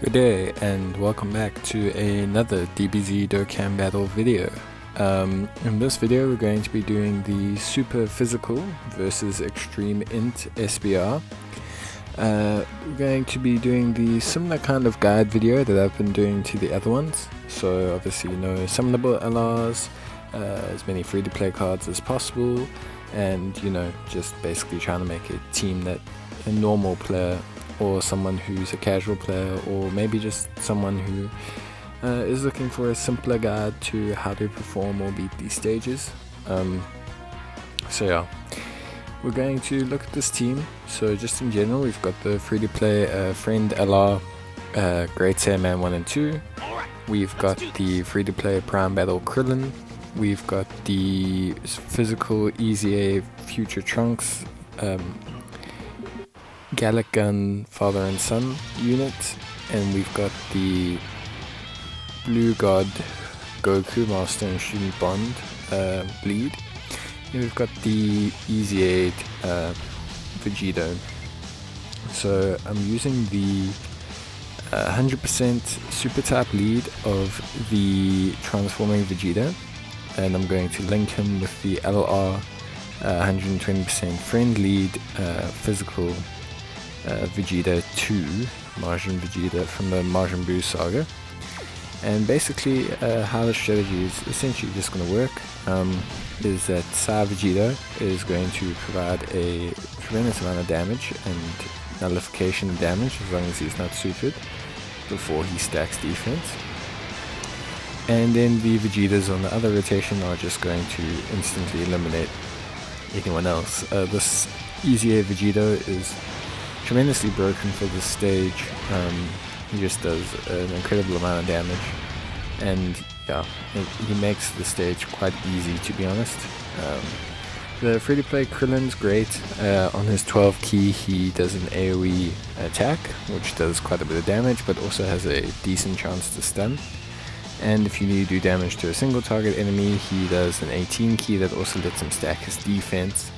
Good day and welcome back to another Dbz Dokkan battle video. In this video we're going to be doing the Super Physical versus Extreme Int SBR. We're going to be doing the similar kind of guide video that I've been doing to the other ones. So obviously summonable LRs, as many free to play cards as possible, and just basically trying to make a team that a normal player or someone who's a casual player, or maybe just someone who is looking for a simpler guide to how to perform or beat these stages. So yeah, we're going to look at this team. So just in general, we've got the free-to-play Friend LR, Great Saiyaman 1 and 2. We've got the free-to-play Prime Battle Krillin. We've got the physical Easy A Future Trunks, Gallic Gun Father and Son unit, and we've got the Blue God Goku Master and Student Bond bleed, and we've got the Easy Aid Vegito. So I'm using the 100% super type lead of the transforming Vegeta, and I'm going to link him with the LR 120% friend lead physical Vegeta 2, Majin Vegeta from the Majin Buu saga. And basically how the strategy is essentially just going to work is that Sai Vegeta is going to provide a tremendous amount of damage and nullification of damage as long as he's not supered before he stacks defense. And then the Vegetas on the other rotation are just going to instantly eliminate anyone else. This Easy A Vegito is tremendously broken for this stage. He just does an incredible amount of damage, and yeah, he makes the stage quite easy, to be honest. The free-to-play Krillin's great. On his 12 key he does an AoE attack which does quite a bit of damage, but also has a decent chance to stun. And if you need to do damage to a single target enemy, he does an 18 key that also lets him stack his defense.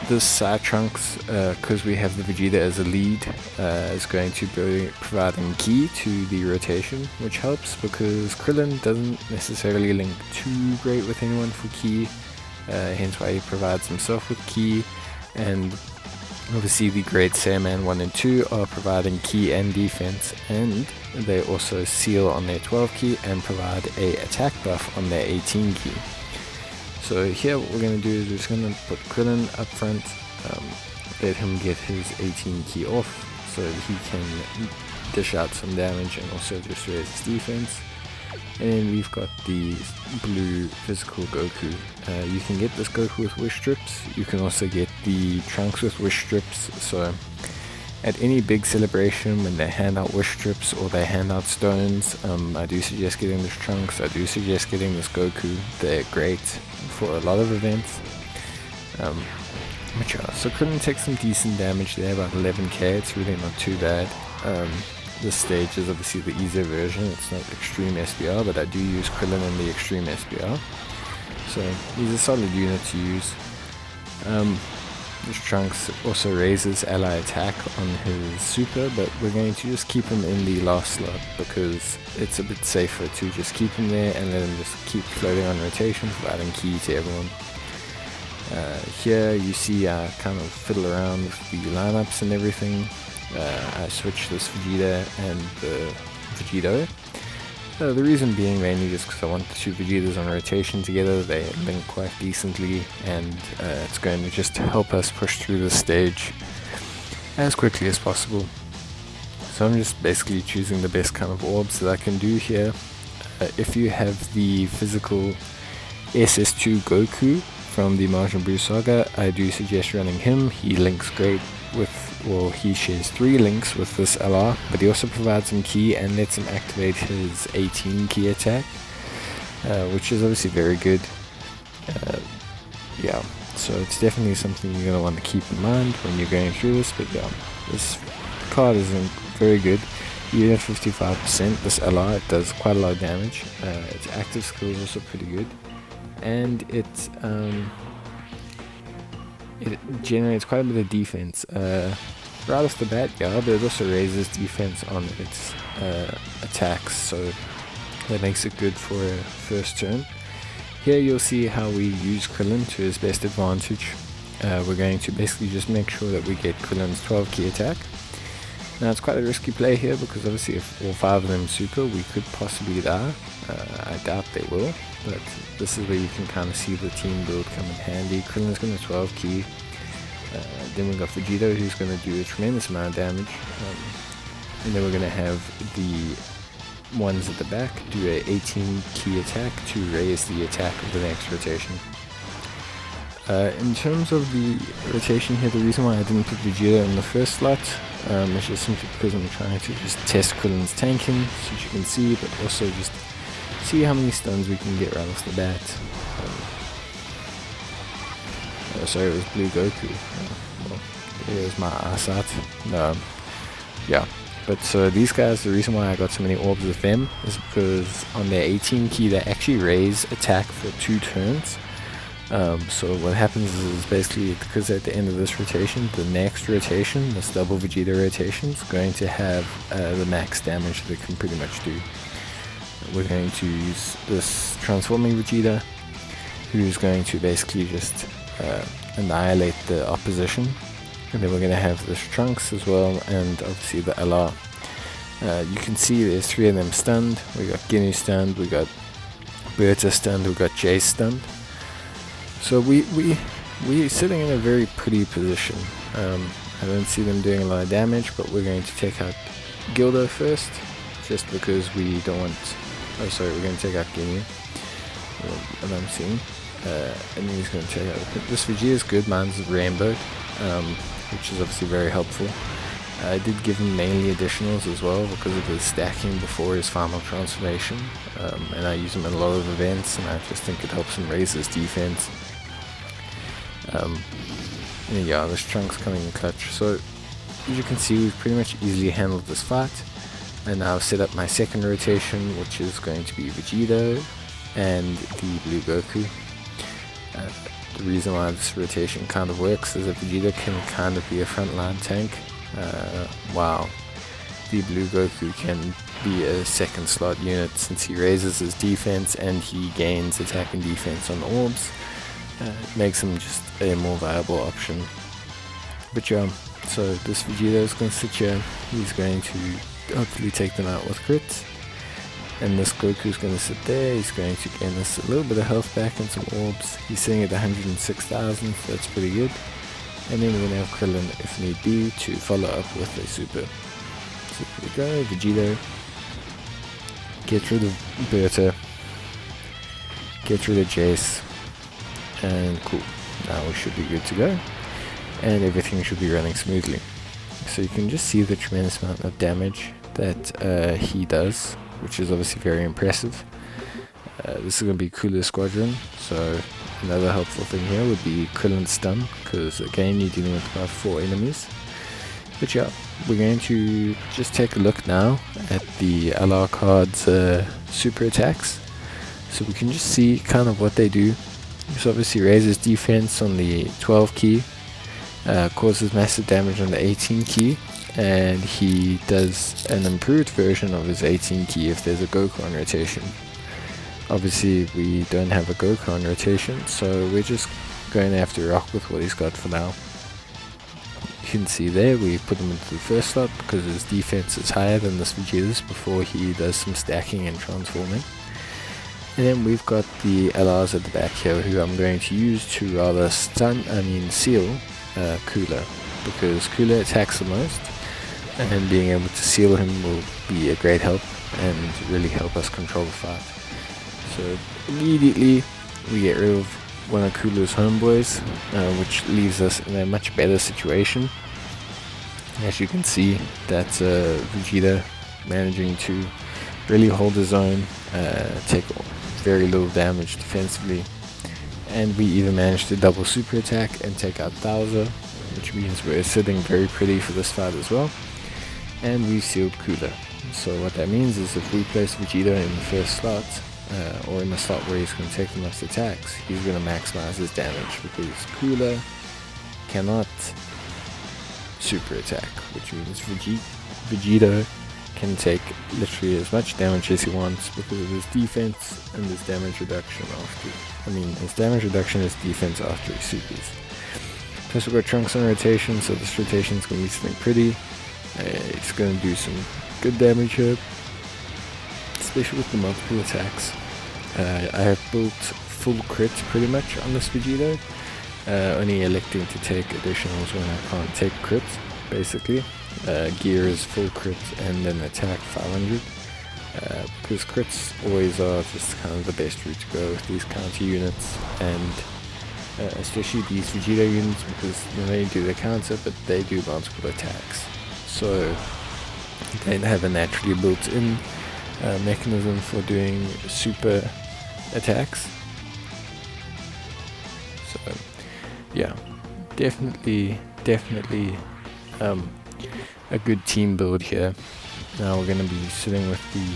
This Sai Trunks, because we have the Vegeta as a lead, is going to be providing ki to the rotation, which helps because Krillin doesn't necessarily link too great with anyone for ki, hence why he provides himself with ki. And obviously the Great Saiyaman 1 and 2 are providing ki and defense, and they also seal on their 12 key and provide a attack buff on their 18 key. So here what we're going to do is we're just going to put Krillin up front, let him get his 18 key off so that he can dish out some damage and also just raise his defense. And then we've got the blue physical Goku. You can get this Goku with wish strips. You can also get the Trunks with wish strips. So at any big celebration when they hand out wish strips or they hand out stones, I do suggest getting this Trunks, I do suggest getting this Goku. They're great for a lot of events. But yeah, so Krillin takes some decent damage there, about 11k, it's really not too bad. This stage is obviously the easier version, it's not Extreme SBR, but I do use Krillin in the Extreme SBR. So he's a solid unit to use. This Trunks also raises ally attack on his super, but we're going to just keep him in the last slot because it's a bit safer to just keep him there and let him just keep floating on rotation, providing ki to everyone. Here you see I kind of fiddle around with the lineups and everything. I switch this Vegeta and the Vegito. The reason being mainly just because I want the two Vegetas on rotation together. They link quite decently, and it's going to just help us push through the stage as quickly as possible. So I'm just basically choosing the best kind of orbs that I can do here. If you have the physical SS2 Goku from the Majin Buu saga, I do suggest running him. He links great with, well, he shares 3 links with this LR, but he also provides some ki and lets him activate his 18 key attack, which is obviously very good. Yeah, so it's definitely something you're going to want to keep in mind when you're going through this. But yeah, this card isn't very good. Even at 55%, this LR, it does quite a lot of damage. Its active skill is also pretty good, and it generates quite a bit of defense. right off the bat, yeah, but it also raises defense on its attacks, so that makes it good for a first turn. Here you'll see how we use Krillin to his best advantage. We're going to basically just make sure that we get Krillin's 12 key attack. Now it's quite a risky play here because obviously if all 5 of them super, we could possibly die. I doubt they will, but this is where you can kind of see the team build come in handy. Krillin's going to 12 key. Then we've got Vegeta, who's going to do a tremendous amount of damage. And then we're going to have the ones at the back do a 18 key attack to raise the attack of the next rotation. In terms of the rotation here, the reason why I didn't put Vegeta in the first slot is just simply because I'm trying to just test Krillin's tanking, so you can see, but also just see how many stuns we can get right off the bat. Sorry, it was Blue Goku. Well, there's my eyesight. Yeah. But so these guys, the reason why I got so many orbs with them is because on their 18 key they actually raise attack for 2 turns. So what happens is basically, because at the end of this rotation, the next rotation, this double Vegeta rotation, is going to have the max damage that it can pretty much do. We're going to use this transforming Vegeta, who's going to basically just annihilate the opposition. And then we're going to have this Trunks as well, and obviously the LR. You can see there's 3 of them stunned. We got Ginyu stunned, we got Berta stunned, we got Jace stunned. So we're sitting in a very pretty position. I don't see them doing a lot of damage, but we're going to take out Gildo first, just because we don't want... Oh sorry, we're going to take out Ginyu. What I'm seeing. And then he's going to take out... This Vegeta is good, mine's Rainbow, which is obviously very helpful. I did give him mainly additionals as well because of his stacking before his final transformation, and I use him in a lot of events, and I just think it helps him raise his defense. And yeah, this Trunks coming in clutch. So as you can see, we've pretty much easily handled this fight, and now I've set up my second rotation, which is going to be Vegeta and the Blue Goku. The reason why this rotation kind of works is that Vegeta can kind of be a frontline tank, while the Blue Goku can be a second slot unit, since he raises his defense and he gains attack and defense on orbs. It makes him just a more viable option. But yeah, so this Vegeta is going to sit here. He's going to hopefully take them out with crits. And this Goku is going to sit there. He's going to gain us a little bit of health back and some orbs. He's sitting at 106,000, so that's pretty good. And then we're going to have Krillin, if need be, to follow up with a super. So here we go, Vegeta. Get rid of Berta. Get rid of Jace. And cool. Now we should be good to go. And everything should be running smoothly. So you can just see the tremendous amount of damage that he does, which is obviously very impressive. This is going to be Cooler's Squadron, so another helpful thing here would be Krillin's stun, because again you're dealing with about 4 enemies. But yeah, we're going to just take a look now at the LR card's super attacks, so we can just see kind of what they do. This obviously raises defense on the 12 key, causes massive damage on the 18 key, and he does an improved version of his 18 key if there's a Goku on rotation. Obviously we don't have a Goku on rotation, so we're just going to have to rock with what he's got for now. You can see there we put him into the first slot because his defense is higher than this Vegeta's before he does some stacking and transforming. And then we've got the LRs at the back here, who I'm going to use to rather seal Cooler, because Cooler attacks the most, and being able to seal him will be a great help and really help us control the fight. So immediately we get rid of one of Cooler's homeboys, which leaves us in a much better situation. As you can see, that's Vegeta managing to really hold his own, take very little damage defensively, and we even managed to double super attack and take out Bowser, which means we're sitting very pretty for this fight as well. And we sealed Cooler. So what that means is if we place Vegeta in the first slot, or in the slot where he's going to take the most attacks, he's going to maximize his damage, because Cooler cannot super attack, which means Vegeta can take literally as much damage as he wants because of his defense and his damage reduction his damage reduction is defense after he supers. Plus we've got Trunks on rotation, so this rotation is going to be something pretty. It's going to do some good damage here, especially with the multiple attacks. I have built full crits pretty much on this Vegeta, only electing to take additionals when I can't take crits, basically. Gear is full crit and then attack 500, because crits always are just kind of the best route to go with these counter units, and especially these Vegeta units, because they do the counter but they do multiple attacks, so they have a naturally built-in mechanism for doing super attacks. So yeah, definitely a good team build here. Now we're going to be sitting with the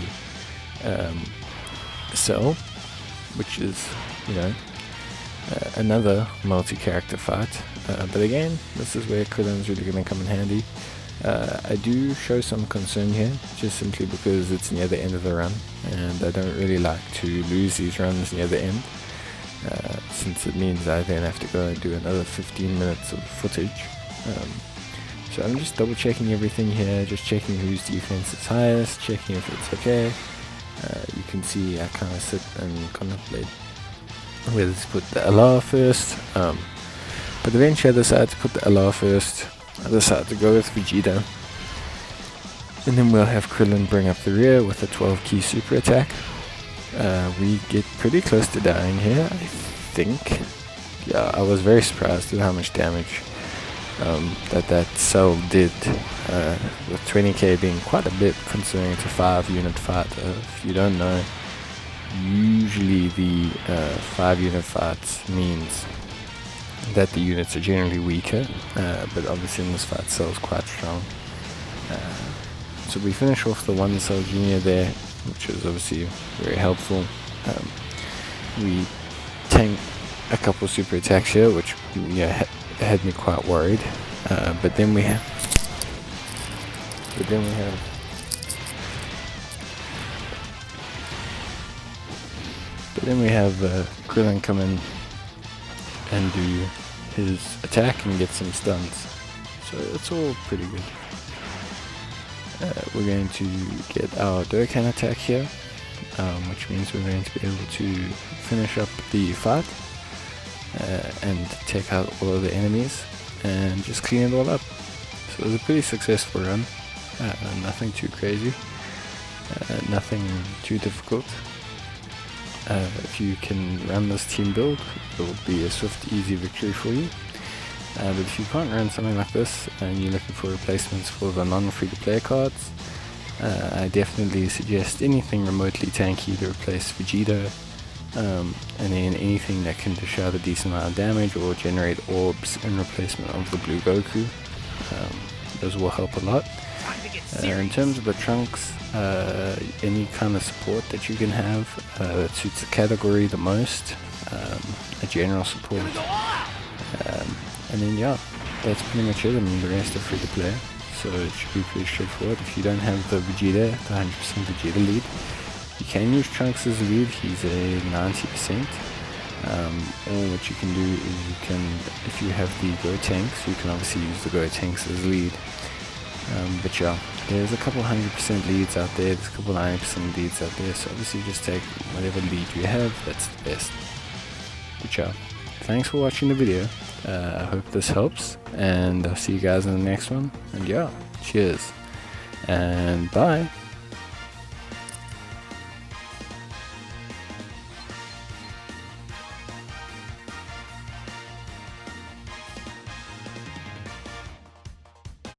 Cell, which is, another multi-character fight, but again, this is where Krillin's really going to come in handy. I do show some concern here, just simply because it's near the end of the run, and I don't really like to lose these runs near the end, since it means I then have to go and do another 15 minutes of footage. So I'm just double checking everything here, just checking whose defense is highest, checking if it's okay. You can see I kind of sit and contemplate whether to put the LR first, but eventually I decided to put the LR first. I decided to go with Vegeta, and then we'll have Krillin bring up the rear with a 12 key super attack. We get pretty close to dying here, I think. Yeah, I was very surprised at how much damage that Cell did, with 20k being quite a bit considering it's a 5-unit fight. If you don't know, usually the 5-unit fights means that the units are generally weaker, but obviously in this fight Cell's quite strong. So we finish off the 1 Cell Junior there, which is obviously very helpful. We tank a couple super attacks here, which had me quite worried, but then we have Krillin come in and do his attack and get some stuns, so it's all pretty good. We're going to get our Dokkan attack here, which means we're going to be able to finish up the fight and take out all of the enemies and just clean it all up. So it was a pretty successful run, nothing too crazy, nothing too difficult. If you can run this team build, it will be a swift, easy victory for you. But if you can't run something like this and you're looking for replacements for the non-free-to-play cards, I definitely suggest anything remotely tanky to replace Vegeta, and then anything that can dish out a decent amount of damage or generate orbs in replacement of the blue Goku. Those will help a lot. In terms of the Trunks, any kind of support that you can have that suits the category the most, a general support, and then yeah, that's pretty much it. I mean, the rest are free to play, so it should be pretty straightforward. If you don't have the Vegeta, the 100% Vegeta lead, you can use Trunks as a lead. He's a 90%. Or what you can do is you can, if you have the Go Tanks, you can obviously use the Go Tanks as lead. But yeah, there's a couple 100% leads out there, there's a couple 90% leads out there, so obviously just take whatever lead you have, that's the best. But yeah, thanks for watching the video, I hope this helps, and I'll see you guys in the next one, and yeah, cheers, and bye!